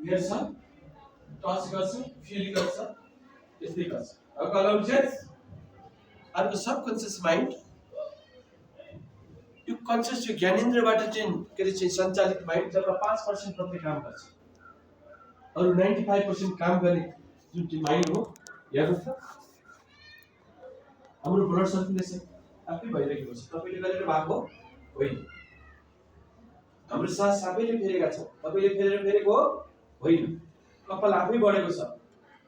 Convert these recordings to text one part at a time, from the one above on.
हेर्छ, टच गर्छ, फिल गर्छ, यस्तै गर्छ। अब कलम्सियस अर्को सबकन्सियस माइन्ड, यो कन्सियस यो ज्ञानेन्द्रबाट चाहिँ के अरे चाहिँ सञ्चालित माइन्ड जब 5% मात्रै काम गर्छ, अरू 95% काम गर्ने जुन चाहिँ माइन्ड हो, हेर्नुहोस् त हाम्रो ब्लड सर्कुलेसन आफै भइरहेको छ, तपाईले गरेर भएको होइन। हाम्रो सास आफैले फेरेका छौँ, तपाईले फेरेको होइन। कपाल आफै बढेको छ,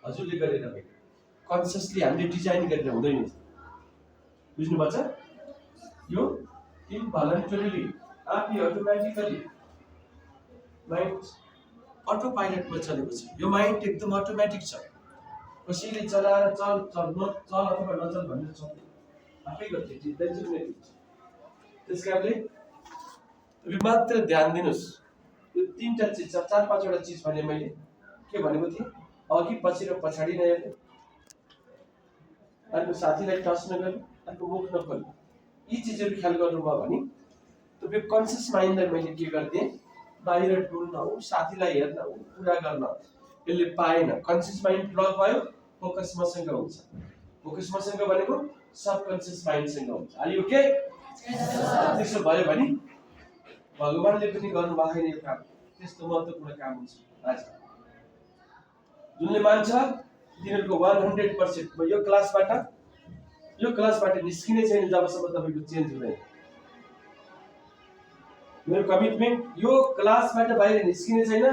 हजुरले गरेर होइन। कन्सियसली हामीले डिजाइन गरेर हुँदैन, बुझ्नुभएको छ? यो इनभलन्टरीली आफै अटोमेटिकली माइन्ड अटो पाइलटमा चलेको छ। यो माइन्ड एकदम अटोमेटिक छ, कसैले चलाएर चल चल चल अथवा नचल भनेर चल्दैन, आफै गर्छ। त्यस कारणले तपाईँ मात्र ध्यान दिनुहोस्, यो तीनटा चिज छ, 4-5 वटा चिज भने मैले के भनेको थिएँ, अघि पछि र पछाडि नहेर्ने, अर्को साथीलाई टच नगर्ने, अर्को मुख नखोल्ने, यी चिजहरू ख्याल गर्नुभयो भने तपाईँ कन्सियस माइन्डलाई मैले के गरिदिएँ, बाहिर डुल्न हो, साथीलाई हेर्न हो, कुरा गर्न यसले पाएन। कन्सियस माइन्ड ब्लक भयो, फोकस मसँग हुन्छ। फोकस मसँग भनेको सबकन्सियस माइन्डसँग हुन्छ। Are you okay? त्यसो भयो भने भगवानले पनि गर्नु भएको छैन यो काम, त्यस्तो महत्त्वपूर्ण काम हुन्छ। आज जुनले मान्छ तिनीहरूको 100% म यो क्लासबाट निस्किने छैन जबसम्म तपाईको चेन्ज हुँदैन। मेरो कमिटमेन्ट यो क्लासबाट बाहिर निस्किने छैन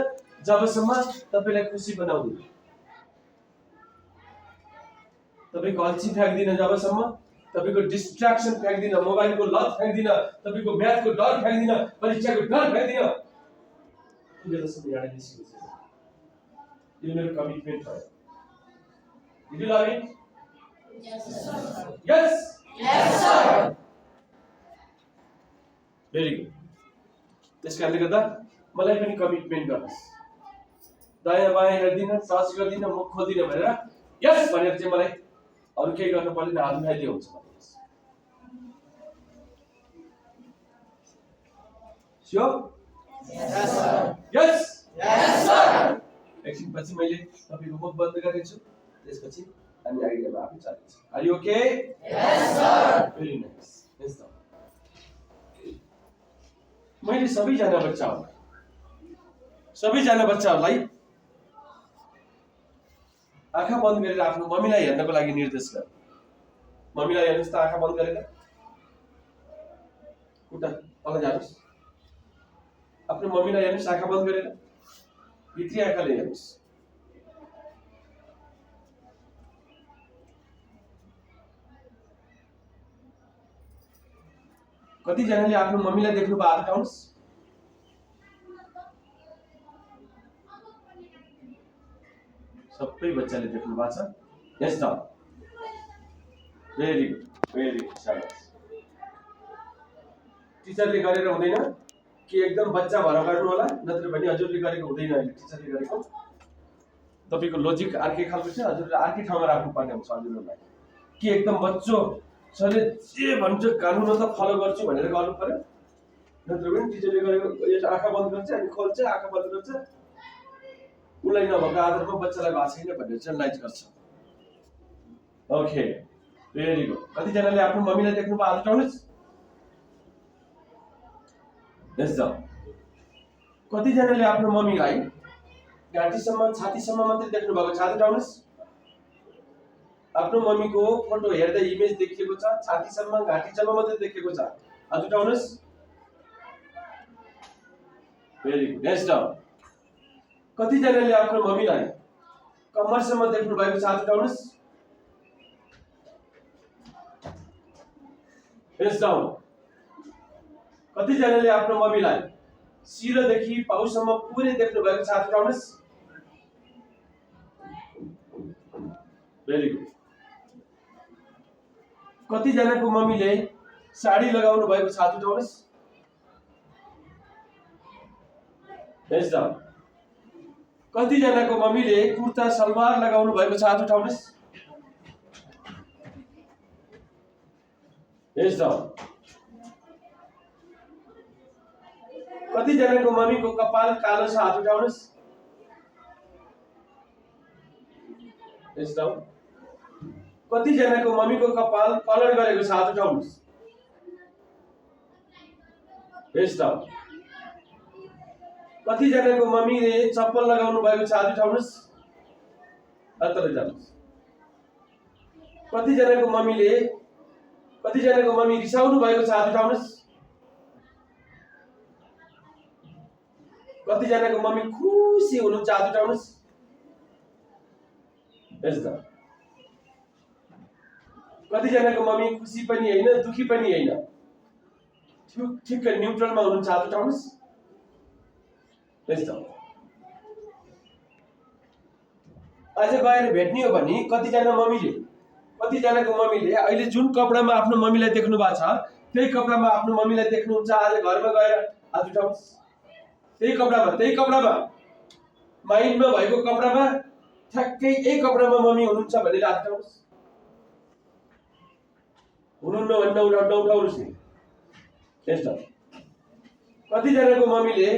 जबसम्म तपाईलाई खुसी बनाउँदैन, तपाईको अल्छी फ्याक्दिन जबसम्म, तपाईको डिस्ट्र्याक्सन फ्याक्दिन, मोबाइलको लत फ्याक्दिन, तपाईको म्याथको डर फ्याक्दिन, परीक्षाको डर फ्याक्दिन, त्यसैले यहाँ निस्किन्छ। यो मेरो कमिटमेन्ट हो। Did you love it? Yes, sir. Yes? Yes, sir. Very good. त्यसकारणले गर्दा मलाई पनि कमिटमेन्ट गर्नुस्, दायाँ बायाँ हेर्दिन, टच गर्दिन, मुख खोल्दिन भनेर यस भनेर चाहिँ मलाई अरु केही गर्न पर्दैन, हात उठाइदियो हुन्छ। Sure? Yes, sir. Yes? Yes, sir. एकछिन पछि मैले तपाईको मुख बन्द गर्नेछु, त्यसपछि हामी आइडियामा आफै चल्नेछौँ। Are you okay? Yes, sir. Very nice. Yes, sir. मैले सबैजना बच्चाहरूलाई आँखा बन्द गरेर आफ्नो मम्मीलाई हेर्नको लागि निर्देश गर। मम्मीलाई हेर्नुस् त आँखा बन्द गरेर, खुट्टा तल जानुस्, आफ्नो मम्मीलाई हेर्नुस् आँखा बन्द गरेर, भित्री आँखाले हेर्नुस्। कतिजनाले आफ्नो मम्मीलाई देख्नु भयो, हात उठाउनुस्। सबै बच्चाले देख्नु भएको छ। यस त, भेरी गुड, भेरी गुड, शाबास। टिचरले गरेर हुँदैन कि एकदम बच्चा भएर गर्नु होला, नत्र भने हजुरले गरेको हुँदैन। अहिले टिचरले गरेको तपाईको लजिक अर्कै खालको छ, हजुरले अर्कै ठाउँमा राख्नु पर्ने हुन्छ हजुरहरूलाई। कि एकदम बच्चो सरले जे भन्छ कानुन त फलो गर्छु भनेर गर्नु पर्यो, नत्र भने टिचरले गरेको यो आँखा बन्द गर्छ अनि खोल्छ, आँखा बन्द गर्छ, उसलाई नभएको आधारमा बच्चालाई भएको छैन भनेर जेनरलाइज गर्छ। Okay, very good. कतिजनाले आफ्नो मम्मीलाई देख्नु भयो, हात उठाउनुस्। यस त, कतिजनाले आफ्नो मम्मीलाई घाँटीसम्म छातीसम्म मात्रै देख्नु भएको छ, हात उठाउनुस्। आफ्नो मम्मीको फोटो हेर्दा इमेज देखिएको छ, छातीसम्म घाँटीसम्म मात्रै देखेको छ, हात उठाउनुस्। भेरी गुड, यस त। कतिजनाले आफ्नो मम्मीलाई कम्मरसम्म देख्नु भएको छ, हात उठाउनुस्। यस डाउन। कतिजनाले आफ्नो मम्मीलाई शिरदेखि पाउसम्म पुरै देख्नु भएको छ, हात उठाउनुस्। Very good. कतिजनाको मम्मीले साडी लगाउनु भएको छ, हात उठाउनुस्। यस डाउन। कतिजनाको मम्मीले कुर्ता सलवार लगाउनु भएको छ, हात उठाउनुस्। यस डाउन। कतिजनाको मम्मीको कपाल कालो छ, हात उठाउनुस्। यस डाउन। कतिजनाको मम्मीको कपाल कलर गरेको छ हात उठाउनुहोस्। यस डाउन। कतिजनाको मम्मीले चप्पल लगाउनु भएको छ हात उठाउनुहोस्। तल जानुहोस्। कतिजनाको मम्मी रिसाउनु भएको छ हात उठाउनुहोस्। कतिजनाको मम्मी खुसी हुनुहुन्छ हात उठाउनुहोस्। यस डाउन। कतिजनाको मम्मी खुसी पनि हैन दुखी पनि हैन, ठिक न्युट्रलमा हुनुहुन्छ हात उठाउनुहोस्। यस डाउन। आज गएर भेट्ने हो भने कतिजनाको मम्मीले अहिले जुन कपडामा आफ्नो मम्मीलाई देख्नु भएको छ त्यही कपडामा आफ्नो मम्मीलाई देख्नुहुन्छ। आज घरमा गएर हात उठाउनुहोस्। त्यही कपडामा माइन्डमा भएको कपडामा ठ्याक्कै यही कपडामा मम्मी हुनुहुन्छ भनेर हात उठाउनुहोस्। हुनुहुन्न भने नउठाउनुहोस् नि। यस डाउन। कतिजनाको मम्मीले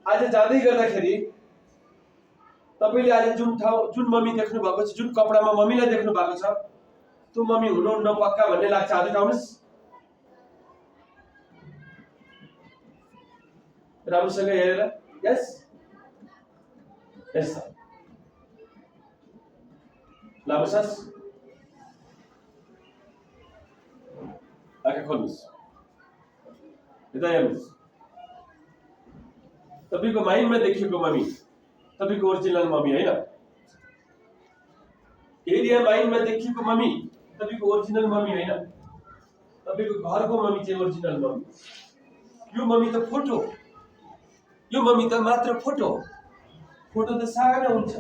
आज जाँदै गर्दाखेरि तपाईले आज जुन मम्मी देख्नु भएको छ, जुन कपडामा मम्मीलाई देख्नु भएको छ त्यो मम्मी हुनुहुन्न पक्का भन्ने लाग्छ हात उठाउनुहोस्। राम्रोसँग हेरेर यस यस लामो सास आँखा खोल्नुहोस्। यता हेर्नुहोस्। तपाईको माइन्डमा देखिएको मम्मी तपाईको ओरिजिनल मम्मी हैन। एरिया माइन्डमा देखिएको मम्मी तपाईको ओरिजिनल मम्मी हैन। तपाईको घरको मम्मी चाहिँ ओरिजिनल मम्मी। यो मम्मी त फोटो, यो मम्मी त मात्र फोटो त सानो हुन्छ।